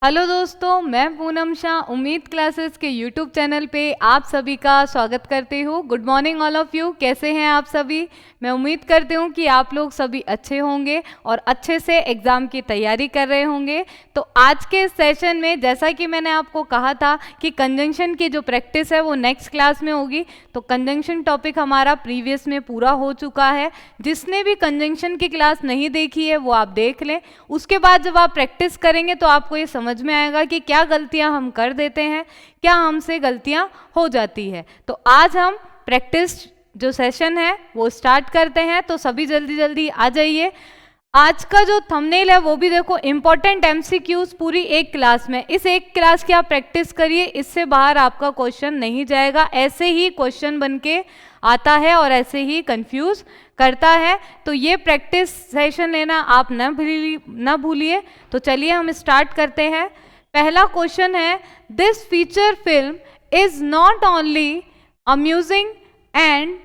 Hello दोस्तों, मैं पूनम शाह उम्मीद क्लासेस के यूट्यूब चैनल पे आप सभी का स्वागत करती हूँ। Good morning all of you. कैसे हैं आप सभी? मैं उम्मीद करती हूँ कि आप लोग सभी अच्छे होंगे और अच्छे से एग्ज़ाम की तैयारी कर रहे होंगे। तो आज के सेशन में जैसा कि मैंने आपको कहा था कि कंजंक्शन की जो प्रैक्टिस है वो नेक्स्ट क्लास में होगी। तो कंजंक्शन टॉपिक हमारा प्रीवियस में पूरा हो चुका है। जिसने भी कंजंक्शन की क्लास नहीं देखी है वो आप देख लें। उसके बाद जब आप प्रैक्टिस करेंगे तो आपको ये समझ में आएगा कि क्या गलतियां हम कर देते हैं, क्या हमसे गलतियां हो जाती है। तो आज हम प्रैक्टिस जो सेशन है वो स्टार्ट करते हैं। तो सभी जल्दी जल्दी आ जाइए। आज का जो थंबनेल है वो भी देखो, इंपॉर्टेंट एमसीक्यूज पूरी एक क्लास में। इस एक क्लास की आप प्रैक्टिस करिए, इससे बाहर आपका क्वेश्चन नहीं जाएगा। ऐसे ही क्वेश्चन बन के आता है और ऐसे ही कंफ्यूज करता है। तो ये प्रैक्टिस सेशन लेना आप न भूलिए। तो चलिए हम स्टार्ट करते हैं। पहला क्वेश्चन है, this feature film is not only amusing and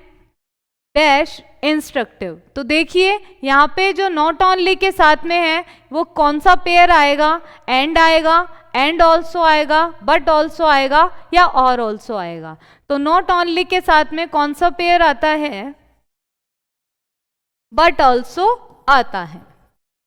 dash instructive. तो देखिए यहाँ पे जो नॉट ओनली के साथ में है वो कौन सा पेयर आएगा? एंड आएगा, एंड ऑल्सो आएगा, बट ऑल्सो आएगा या और ऑल्सो आएगा? तो नॉट ओनली के साथ में कौन सा पेयर आता है? बट ऑल्सो आता है।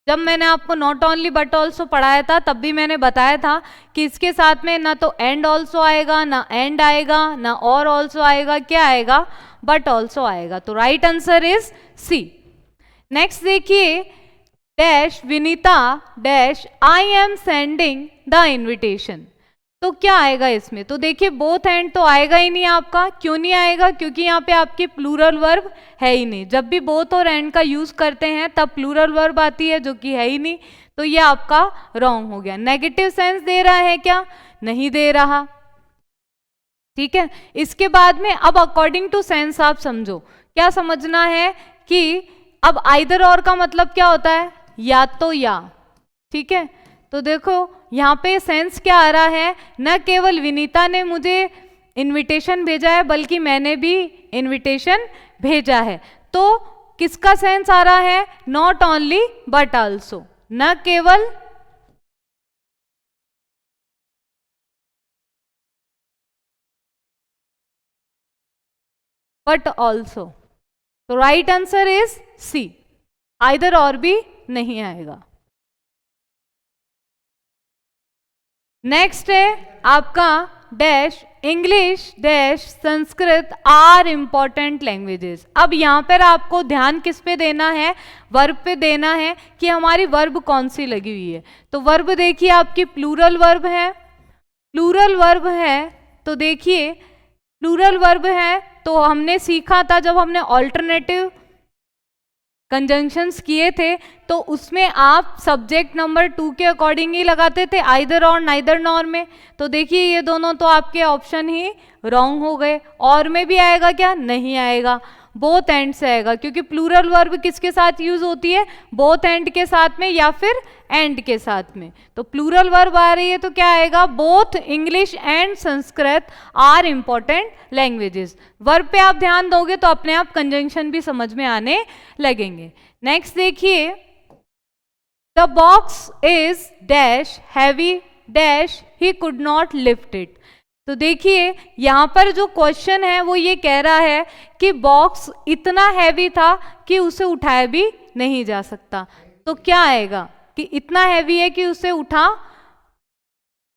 जब मैंने आपको नॉट ओनली बट ऑल्सो पढ़ाया था तब भी मैंने बताया था कि इसके साथ में ना तो एंड ऑल्सो आएगा, ना एंड आएगा, ना और ऑल्सो आएगा। क्या आएगा? बट ऑल्सो आएगा। तो right answer is C. Next देखिए, dash Vinita dash I am sending the invitation. तो क्या आएगा इसमें? तो देखिए बोथ एंड तो आएगा ही नहीं आपका। क्यों नहीं आएगा? क्योंकि यहाँ पे आपके प्लूरल वर्ब है ही नहीं। जब भी बोथ और एंड का यूज करते हैं तब प्लूरल वर्ब आती है जो कि है ही नहीं। तो ये आपका रॉन्ग हो गया। नेगेटिव सेंस दे रहा है क्या? नहीं दे रहा। ठीक है, इसके बाद में अब अकॉर्डिंग टू सेंस आप समझो। क्या समझना है कि अब आइदर और का मतलब क्या होता है? या तो या। ठीक है, तो देखो यहाँ पे सेंस क्या आ रहा है? न केवल विनीता ने मुझे इनविटेशन भेजा है बल्कि मैंने भी इनविटेशन भेजा है। तो किसका सेंस आ रहा है? Not only but also. न केवल बट ऑल्सो। तो right answer is C. Either और भी नहीं आएगा। नेक्स्ट है आपका dash English dash Sanskrit are important languages. अब यहां पर आपको ध्यान किस पे देना है? वर्ब पे देना है कि हमारी वर्ब कौन सी लगी हुई है। तो वर्ब देखिए आपकी प्लूरल वर्ब है। प्लूरल वर्ब है तो देखिए प्लूरल वर्ब है तो हमने सीखा था जब हमने ऑल्टरनेटिव कंजंक्शंस किए थे तो उसमें आप सब्जेक्ट नंबर 2 के अकॉर्डिंग ही लगाते थे, आइदर और नाइदर नॉर में। तो देखिए ये दोनों तो आपके ऑप्शन ही रॉन्ग हो गए। और में भी आएगा क्या? नहीं आएगा। बोथ एंड से आएगा क्योंकि प्लूरल वर्ब किसके साथ यूज होती है? बोथ एंड के साथ में या फिर एंड के साथ में। तो प्लूरल वर्ब आ रही है तो क्या आएगा? Both English and Sanskrit are important languages. Verb पे आप ध्यान दोगे तो अपने आप कंजंक्शन भी समझ में आने लगेंगे। नेक्स्ट देखिए, the box is dash heavy dash he could not lift it. तो देखिए यहाँ पर जो क्वेश्चन है वो ये कह रहा है कि बॉक्स इतना हैवी था कि उसे उठाया भी नहीं जा सकता। तो क्या आएगा कि इतना हैवी है कि उसे उठा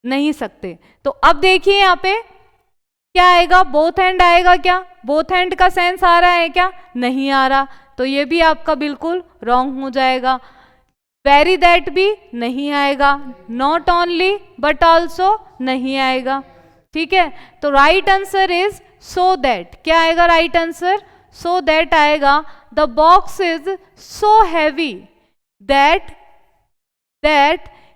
नहीं सकते। तो अब देखिए यहाँ पे क्या आएगा? बोथ हैंड आएगा क्या? बोथ हैंड का सेंस आ रहा है क्या? नहीं आ रहा। तो ये भी आपका बिल्कुल रॉन्ग हो जाएगा। वेरी दैट भी नहीं आएगा। नॉट ओनली बट ऑल्सो नहीं आएगा। ठीक है, तो right answer is so that. क्या आएगा राइट आंसर? सो दैट आएगा। The box is so heavy that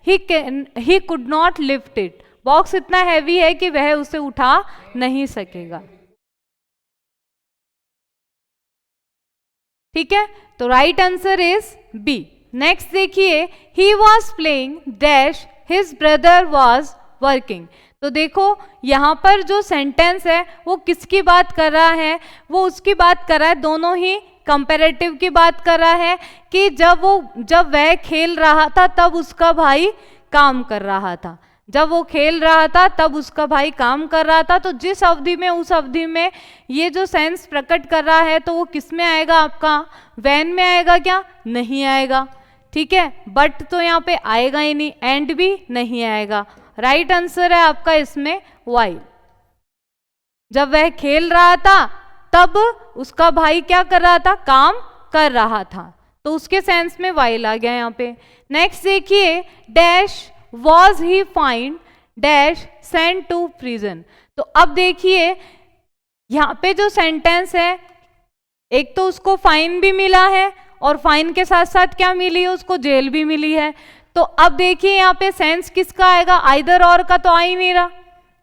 he could not lift it. Box इतना हैवी है कि वह उसे उठा नहीं सकेगा। ठीक है, तो right answer is B. Next देखिए, he was playing dash his brother was working. तो देखो यहाँ पर जो सेंटेंस है वो किसकी बात कर रहा है? वो उसकी बात कर रहा है, दोनों ही कंपैरेटिव की बात कर रहा है कि जब वह खेल रहा था तब उसका भाई काम कर रहा था। जब वो खेल रहा था तब उसका भाई काम कर रहा था। तो जिस अवधि में, उस अवधि में ये जो सेंस प्रकट कर रहा है तो वो किस में आएगा आपका, वैन में आएगा क्या, नहीं आएगा। ठीक है, बट तो यहाँ पे आएगा ही नहीं, एंड भी नहीं आएगा। राइट आंसर है आपका इसमें वाइल। जब वह खेल रहा था तब उसका भाई क्या कर रहा था, काम कर रहा था, तो उसके सेंस में वाइल आ गया यहाँ पे। नेक्स्ट देखिए, dash was he fined dash sent to prison. तो अब देखिए यहाँ पे जो सेंटेंस है, एक तो उसको फाइन भी मिला है और फाइन के साथ साथ क्या मिली है, उसको जेल भी मिली है। तो अब देखिए यहाँ पे सेंस किसका आएगा, आइदर और का तो आ ही नहीं रहा।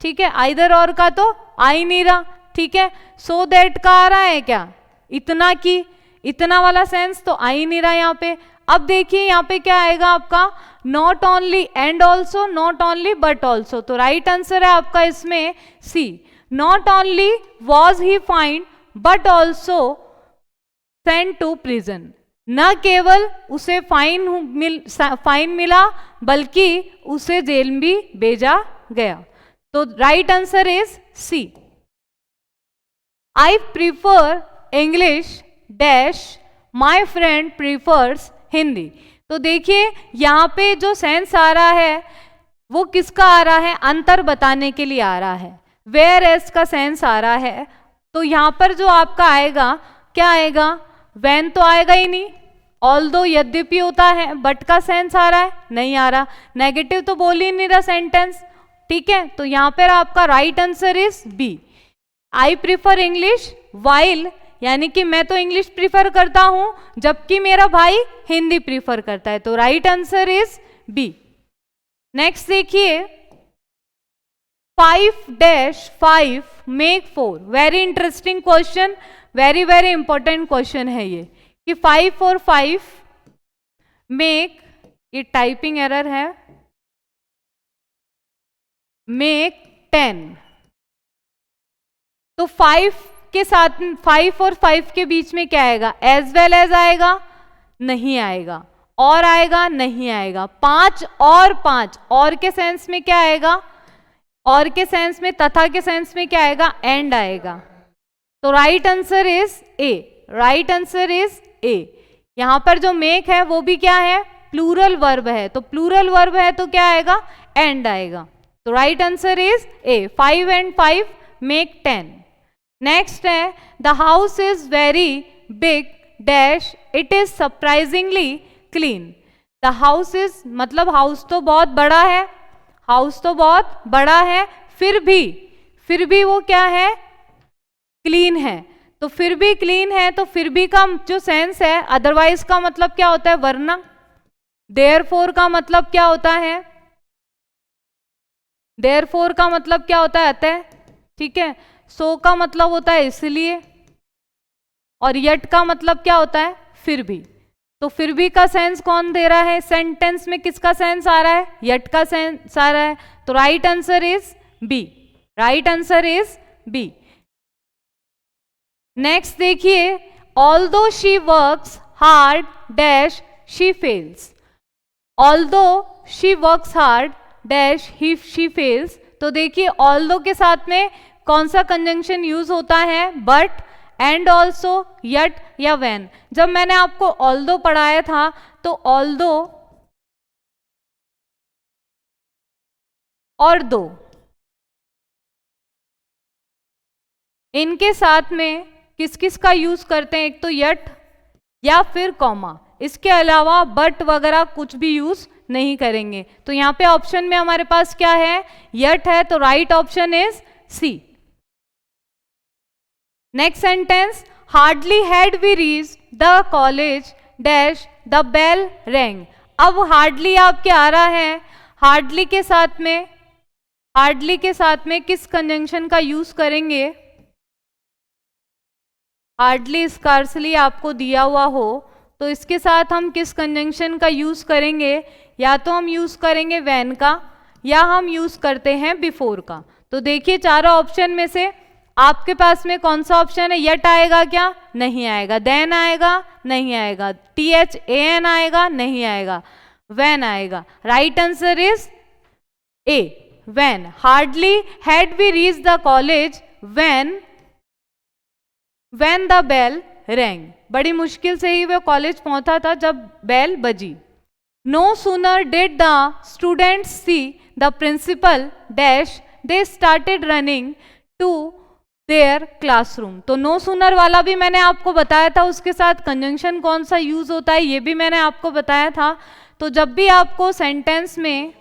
ठीक है, आइदर और का तो आ ही नहीं रहा। ठीक है, सो दैट का आ रहा है क्या, इतना की, इतना वाला सेंस तो आ ही नहीं रहा यहाँ पे। अब देखिए यहाँ पे क्या आएगा आपका, not only and also, not only but also. तो राइट आंसर है आपका इसमें C, not only was he find but also sent to prison. न केवल उसे फाइन मिला बल्कि उसे जेल भी भेजा गया। तो right answer is C. I prefer English dash my friend prefers Hindi. तो देखिए यहाँ पे जो सेंस आ रहा है वो किसका आ रहा है, अंतर बताने के लिए आ रहा है। वेयर एज का सेंस आ रहा है, तो यहाँ पर जो आपका आएगा क्या आएगा, वैन तो आएगा ही नहीं। ऑल्दो यद्यपि होता है, बट का सेंस आ रहा है, नहीं आ रहा। नेगेटिव तो बोल ही नहीं रहा सेंटेंस। ठीक है, तो यहाँ पर आपका right answer is B, I prefer English while, यानी कि मैं तो इंग्लिश प्रीफर करता हूं जबकि मेरा भाई हिंदी प्रीफर करता है। तो right answer is B. Next देखिए, 5-5 make 4। Very interesting question, very very important question है ये, कि 5 और 5 मेक, ये टाइपिंग एरर है, मेक 10। तो 5 के साथ, 5 और 5 के बीच में क्या आएगा, एज वेल एज आएगा, नहीं आएगा। और आएगा, नहीं आएगा। 5 और 5, और के सेंस में क्या आएगा, और के सेंस में, तथा के सेंस में क्या आएगा, एंड आएगा। तो right answer is A, right answer is ए। यहां पर जो मेक है वो भी क्या है, प्लूरल वर्ब है, तो प्लूरल वर्ब है तो क्या आएगा, एंड आएगा। तो right answer is A, 5 and 5 make 10। Next है, the house is very big dash it is surprisingly clean. The house is, मतलब हाउस तो बहुत बड़ा है, हाउस तो बहुत बड़ा है, फिर भी वो क्या है, क्लीन है। तो फिर भी क्लीन है, तो फिर भी का जो सेंस है, अदरवाइज का मतलब क्या होता है, वरना। देयरफॉर का मतलब क्या होता है, देयरफॉर का मतलब क्या होता है, अतः। ठीक है, सो का मतलब होता है इसलिए, और यट का मतलब क्या होता है, फिर भी। तो फिर भी का सेंस कौन दे रहा है, सेंटेंस में किसका सेंस आ रहा है, यट का सेंस आ रहा है। तो right answer is B, right answer is B. Next देखिए, although she works hard dash she fails. Although she works hard dash she fails. तो देखिए ऑल्दो के साथ में कौन सा कंजंक्शन यूज होता है, बट, एंड ऑल्सो, यट या व्हेन। जब मैंने आपको ऑल्दो पढ़ाया था तो ऑल्दो और दो, इनके साथ में किस किस का यूज करते हैं, एक तो यट या फिर कॉमा, इसके अलावा बट वगैरह कुछ भी यूज नहीं करेंगे। तो यहाँ पे ऑप्शन में हमारे पास क्या है, यट है, तो right option is C. Next sentence, hardly had we reach the college dash the bell rang. अब हार्डली आपके आ रहा है, हार्डली के साथ में, हार्डली के साथ में किस कंजंक्शन का यूज करेंगे, हार्डली स्कार्सली आपको दिया हुआ हो तो इसके साथ हम किस कंजंक्शन का यूज करेंगे, या तो हम यूज करेंगे व्हेन का, या हम यूज करते हैं बिफोर का। तो देखिए चारों ऑप्शन में से आपके पास में कौन सा ऑप्शन है, यट आएगा क्या, नहीं आएगा। देन आएगा, नहीं आएगा। THAN आएगा, नहीं आएगा। when आएगा। Right answer is A, when। Hardly had we reach the college when the bell rang। बड़ी मुश्किल से ही वह कॉलेज पहुंचा था जब बेल बजी। No sooner did the students see the principal dash they started running to their classroom। तो no sooner वाला भी मैंने आपको बताया था, उसके साथ कंजंक्शन कौन सा यूज होता है ये भी मैंने आपको बताया था। तो जब भी आपको सेंटेंस में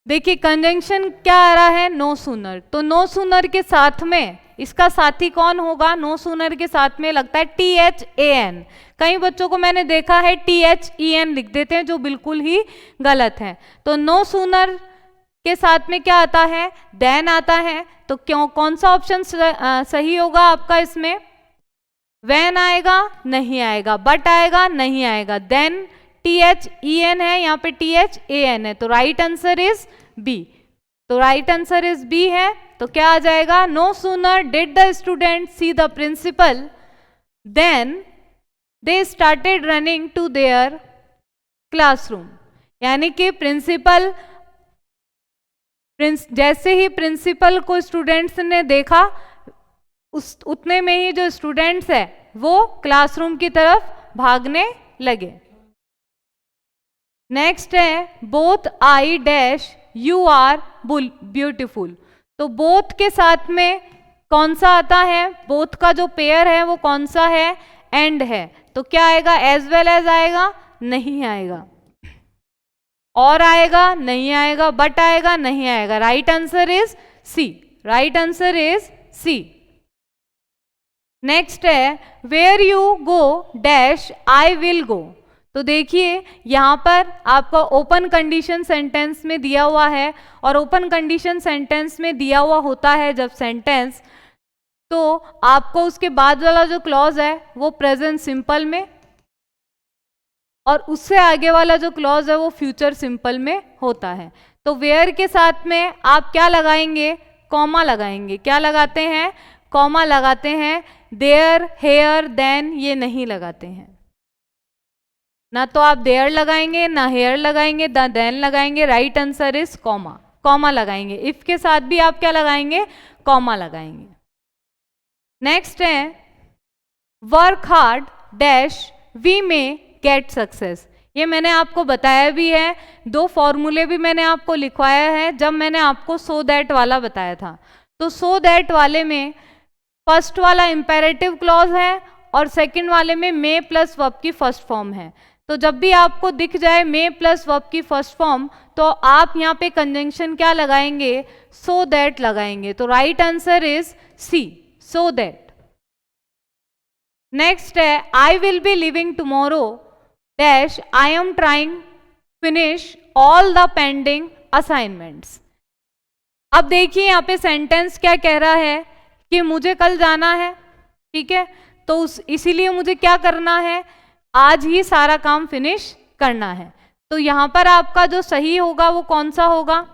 देखिए कंजंक्शन क्या आ रहा है, नो सूनर, तो नो सूनर के साथ में इसका साथी कौन होगा, नो सूनर के साथ में लगता है THAN। कई बच्चों को मैंने देखा है THEN लिख देते हैं, जो बिल्कुल ही गलत है। तो नो सूनर के साथ में क्या आता है, देन आता है। तो क्यों, कौन सा ऑप्शन सही होगा आपका इसमें, वैन आएगा, नहीं आएगा, बट आएगा, नहीं आएगा, देन THEN है, यहाँ पे THAN है, तो राइट आंसर इज बी। तो राइट आंसर इज बी है। तो क्या आ जाएगा, no sooner did the student see the principal then they started running to their classroom. यानी कि प्रिंसिपल, जैसे ही प्रिंसिपल को स्टूडेंट्स ने देखा उतने में ही जो स्टूडेंट्स है वो क्लासरूम की तरफ भागने लगे। नेक्स्ट है both I dash you are beautiful. तो बोथ के साथ में कौन सा आता है, बोथ का जो पेयर है वो कौन सा है, एंड है। तो क्या आएगा, एज वेल एज आएगा, नहीं आएगा, और आएगा, नहीं आएगा, बट आएगा, नहीं आएगा। Right answer is C. Right answer is C. Next है where you go dash I will go. तो देखिए यहां पर आपका ओपन कंडीशन सेंटेंस में दिया हुआ है, और ओपन कंडीशन सेंटेंस में दिया हुआ होता है जब सेंटेंस, तो आपको उसके बाद वाला जो क्लॉज है वो प्रेजेंट सिंपल में, और उससे आगे वाला जो क्लॉज है वो फ्यूचर सिंपल में होता है। तो वेयर के साथ में आप क्या लगाएंगे, कॉमा लगाएंगे। क्या लगाते हैं, कॉमा लगाते हैं। देयर, हेयर, देन ये नहीं लगाते हैं। ना तो आप देयर लगाएंगे, ना हेयर लगाएंगे, ना देन लगाएंगे। Right answer is comma. Comma लगाएंगे। इफ के साथ भी आप क्या लगाएंगे, कॉमा लगाएंगे। नेक्स्ट है वर्क हार्ड डैश वी में गेट सक्सेस। ये मैंने आपको बताया भी है, दो फॉर्मूले भी मैंने आपको लिखवाया है जब मैंने आपको सो दैट वाला बताया था। तो सो दैट वाले में फर्स्ट वाला इंपेरेटिव क्लॉज है और सेकंड वाले में मे प्लस वर्ब की फर्स्ट फॉर्म है। तो जब भी आपको दिख जाए मे प्लस वर्ब की फर्स्ट फॉर्म, तो आप यहाँ पे कंजंक्शन क्या लगाएंगे, सो दैट लगाएंगे। तो right answer is C, so that. Next है I will be living tomorrow dash I am trying finish all the pending assignments. अब देखिए यहाँ पे सेंटेंस क्या कह रहा है कि मुझे कल जाना है, ठीक है, तो इसीलिए मुझे क्या करना है, आज ही सारा काम फिनिश करना है। तो यहां पर आपका जो सही होगा वो कौन सा होगा,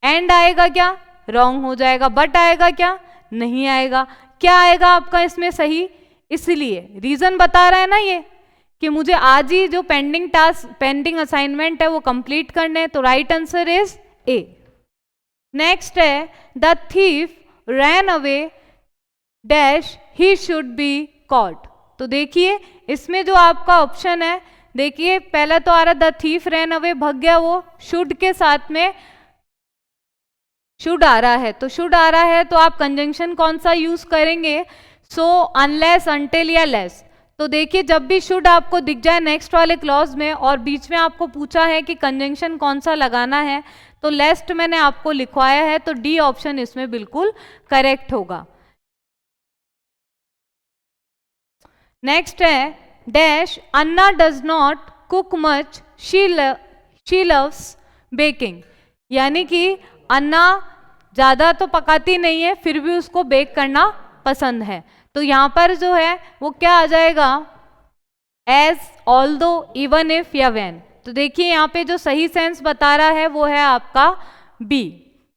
एंड आएगा क्या, रॉन्ग हो जाएगा, बट आएगा क्या, नहीं आएगा। क्या आएगा आपका इसमें सही, इसलिए रीजन बता रहा है ना ये कि मुझे आज ही जो पेंडिंग टास्क, पेंडिंग असाइनमेंट है वो कंप्लीट करने। तो right answer is A. Next है the thief ran away dash he should be caught. तो देखिए इसमें जो आपका ऑप्शन है, देखिए पहला तो आ रहा द थीफ रैन अवे, भग गया, वो शुड के साथ में शुड आ रहा है। तो शुड आ रहा है तो आप कंजंक्शन कौन सा यूज करेंगे, सो, अनलेस, अनटिल या लेस। तो देखिए जब भी शुड आपको दिख जाए नेक्स्ट वाले क्लॉज में और बीच में आपको पूछा है कि कंजंक्शन कौन सा लगाना है, तो लेस्ट मैंने आपको लिखवाया है, तो डी ऑप्शन इसमें बिल्कुल करेक्ट होगा। नेक्स्ट है dash Anna does not cook much, she loves baking. यानी कि अन्ना ज़्यादा तो पकाती नहीं है, फिर भी उसको बेक करना पसंद है। तो यहाँ पर जो है वो क्या आ जाएगा, एज, ऑल्दो, इवन इफ या व्हेन। तो देखिए यहाँ पे जो सही सेंस बता रहा है वो है आपका बी,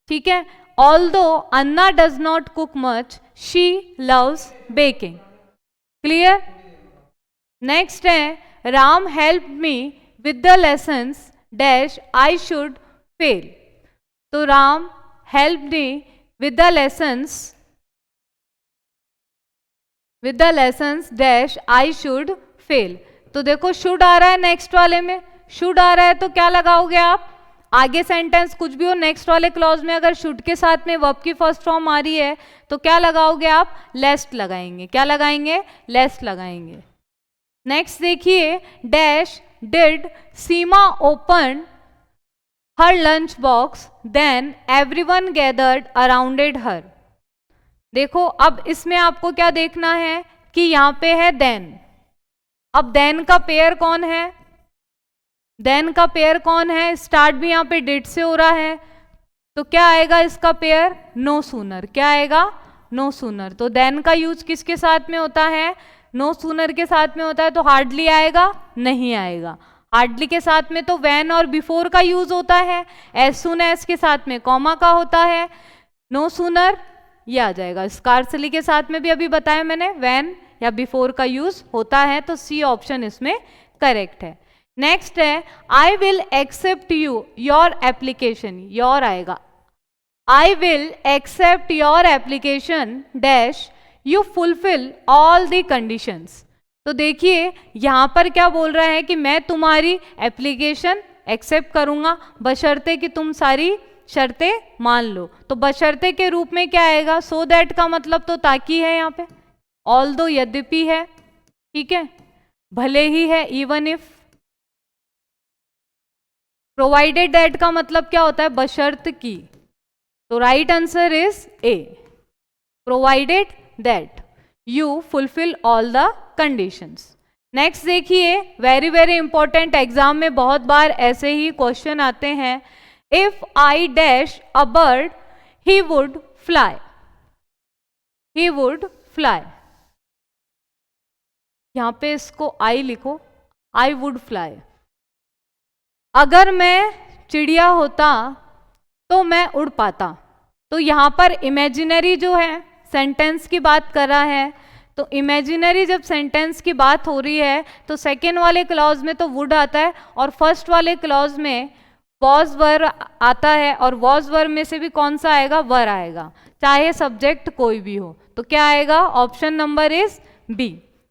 ठीक है। Although Anna does not cook much, she loves baking. Clear. Next है Ram help me with the lessons dash I should fail. तो Ram help me with the lessons dash I should fail. तो देखो शुड आ रहा है next वाले में, should आ रहा है तो क्या लगाओगे आप, आगे सेंटेंस कुछ भी हो नेक्स्ट वाले क्लॉज में अगर शुड के साथ में वर्ब की फर्स्ट फॉर्म आ रही है तो क्या लगाओगे आप, लेस्ट लगाएंगे। क्या लगाएंगे, लेस्ट लगाएंगे। नेक्स्ट देखिए, dash did Seema open her lunch box then everyone gathered arounded her. देखो अब इसमें आपको क्या देखना है कि यहां पे है देन। अब देन का पेयर कौन है, देन का पेयर कौन है, स्टार्ट भी यहां पे डिड से हो रहा है तो क्या आएगा इसका पेयर, नो सूनर। क्या आएगा, नो सूनर। तो देन का यूज किसके साथ में होता है, नो सूनर के साथ में होता है। तो हार्डली आएगा, नहीं आएगा। हार्डली के साथ में तो व्हेन और बिफोर का यूज होता है, एज सून एज के साथ में कॉमा का होता है, नो सूनर ये आ जाएगा। स्कार्सली के साथ में भी अभी बताया मैंने व्हेन या बिफोर का यूज होता है, तो सी ऑप्शन इसमें करेक्ट है। नेक्स्ट है I will accept you your application, your आएगा, I will accept your application dash you fulfil all the conditions. तो देखिए यहां पर क्या बोल रहा है कि मैं तुम्हारी एप्लीकेशन एक्सेप्ट करूंगा बशर्ते कि तुम सारी शर्तें मान लो। तो बशर्ते के रूप में क्या आएगा, सो दैट का मतलब तो ताकि है यहाँ पे, ऑल दो यद्यपि है, ठीक है, भले ही है, इवन इफ। प्रोवाइडेड दैट का मतलब क्या होता है, बशर्त की। तो right answer is A, provided that you fulfil all the conditions. Next देखिए, वेरी वेरी इंपॉर्टेंट, एग्जाम में बहुत बार ऐसे ही क्वेश्चन आते हैं। If I dash a bird he would fly, he would fly. यहां पे इसको आई लिखो, आई वुड फ्लाई। अगर मैं चिड़िया होता तो मैं उड़ पाता। तो यहां पर इमेजिनरी जो है सेंटेंस की बात कर रहा है, तो इमेजिनरी जब सेंटेंस की बात हो रही है तो सेकेंड वाले क्लॉज में तो वुड आता है और फर्स्ट वाले क्लॉज में वॉज वर आता है, और वॉज वर में से भी कौन सा आएगा, वर आएगा, चाहे सब्जेक्ट कोई भी हो। तो क्या आएगा, ऑप्शन नंबर इज बी।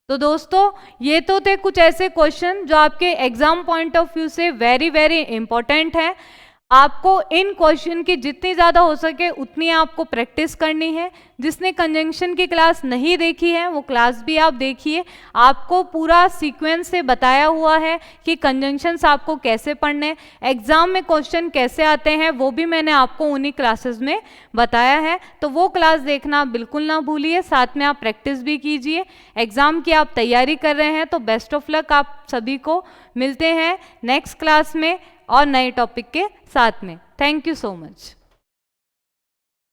तो दोस्तों ये तो थे कुछ ऐसे क्वेश्चन जो आपके एग्जाम पॉइंट ऑफ व्यू से वेरी वेरी इंपॉर्टेंट है। आपको इन क्वेश्चन की जितनी ज़्यादा हो सके उतनी आपको प्रैक्टिस करनी है। जिसने कंजंक्शन की क्लास नहीं देखी है वो क्लास भी आप देखिए, आपको पूरा सीक्वेंस से बताया हुआ है कि कंजंक्शंस आपको कैसे पढ़ने, एग्जाम में क्वेश्चन कैसे आते हैं वो भी मैंने आपको उन्हीं क्लासेस में बताया है। तो वो क्लास देखना बिल्कुल ना भूलिए, साथ में आप प्रैक्टिस भी कीजिए। एग्जाम की आप तैयारी कर रहे हैं तो बेस्ट ऑफ लक आप सभी को। मिलते हैं नेक्स्ट क्लास में और नए टॉपिक के साथ में। Thank you so much.